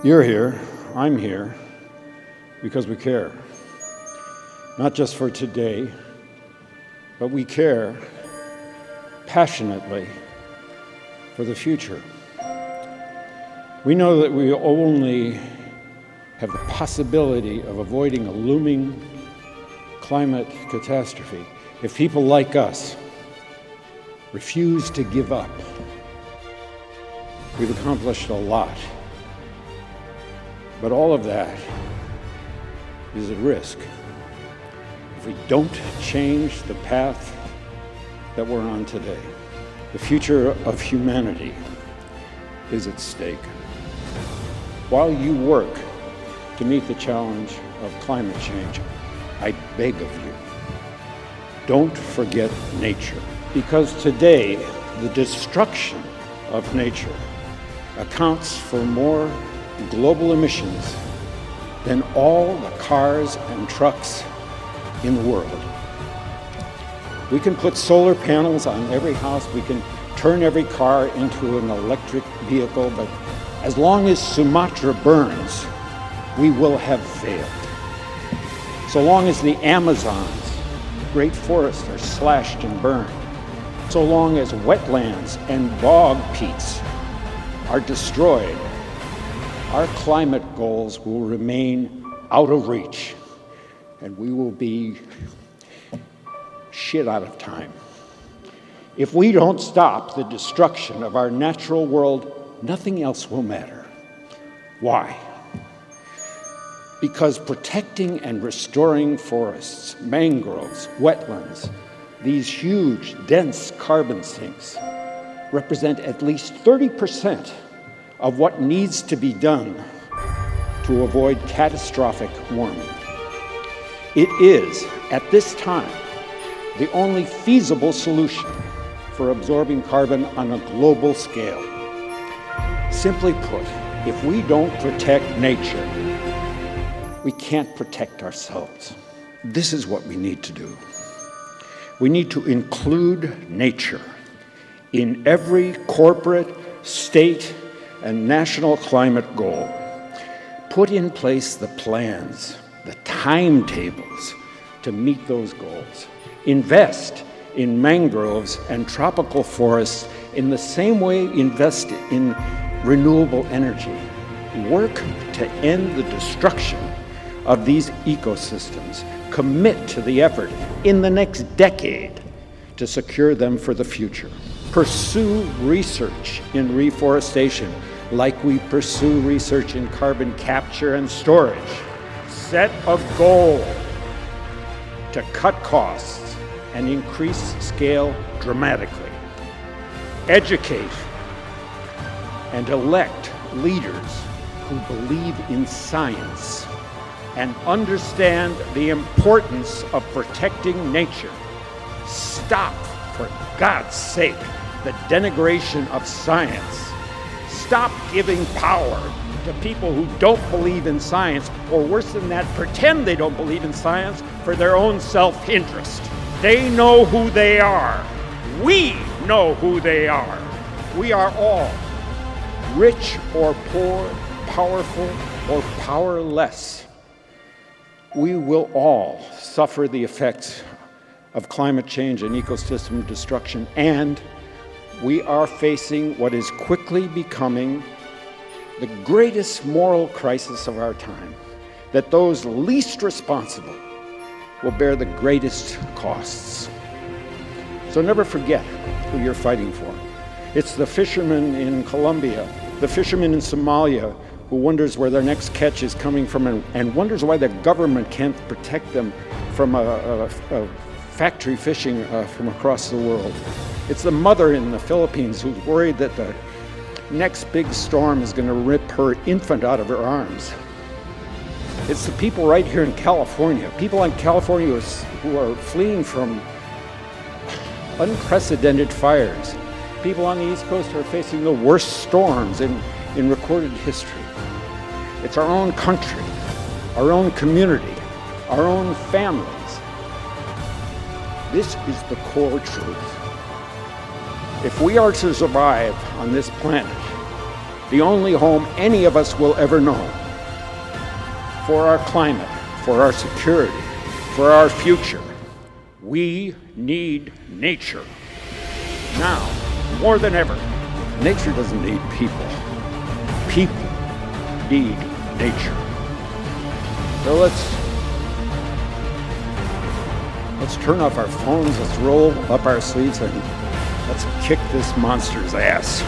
You're here, I'm here, because we care. Not just for today, but we care passionately for the future. We know that we only have the possibility of avoiding a looming climate catastrophe if people like us refuse to give up. We've accomplished a lot, but all of that is at risk if we don't change the path that we're on today. The future of humanity is at stake. While you work to meet the challenge of climate change, I beg of you, don't forget nature. Because today, the destruction of nature accounts for more global emissions than all the cars and trucks in the world. We can put solar panels on every house, we can turn every car into an electric vehicle, but as long as Sumatra burns, we will have failed. So long as the Amazon's great forests are slashed and burned, so long as wetlands and bog peats are destroyed, our climate goals will remain out of reach, and we will be shit out of time. If we don't stop the destruction of our natural world, nothing else will matter. Why? Because protecting and restoring forests, mangroves, wetlands, these huge, dense carbon sinks represent at least 30% of what needs to be done to avoid catastrophic warming. It is, at this time, the only feasible solution for absorbing carbon on a global scale. Simply put, if we don't protect nature, we can't protect ourselves. This is what we need to do. We need to include nature in every corporate, state, and national climate goal. Put in place the plans, the timetables to meet those goals. Invest in mangroves and tropical forests in the same way invest in renewable energy. Work to end the destruction of these ecosystems. Commit to the effort in the next decade to secure them for the future. Pursue research in reforestation like we pursue research in carbon capture and storage. Set a goal to cut costs and increase scale dramatically. Educate and elect leaders who believe in science and understand the importance of protecting nature. Stop, for God's sake, the denigration of science. Stop giving power to people who don't believe in science, or worse than that, pretend they don't believe in science for their own self-interest. They know who they are. We know who they are. We are all, rich or poor, powerful or powerless. We will all suffer the effects of climate change and ecosystem destruction, and we are facing what is quickly becoming the greatest moral crisis of our time, that those least responsible will bear the greatest costs. So never forget who you're fighting for. It's the fisherman in Colombia, the fisherman in Somalia, who wonders where their next catch is coming from and wonders why the government can't protect them from a factory fishing from across the world. It's the mother in the Philippines who's worried that the next big storm is going to rip her infant out of her arms. It's the people right here in California, people in California who are fleeing from unprecedented fires. People on the East Coast are facing the worst storms in recorded history. It's our own country, our own community, our own families. This is the core truth. If we are to survive on this planet, the only home any of us will ever know. For our climate, for our security, for our future, we need nature. Now, more than ever, nature doesn't need people. People need nature. So let's turn off our phones, let's roll up our sleeves, and let's kick this monster's ass.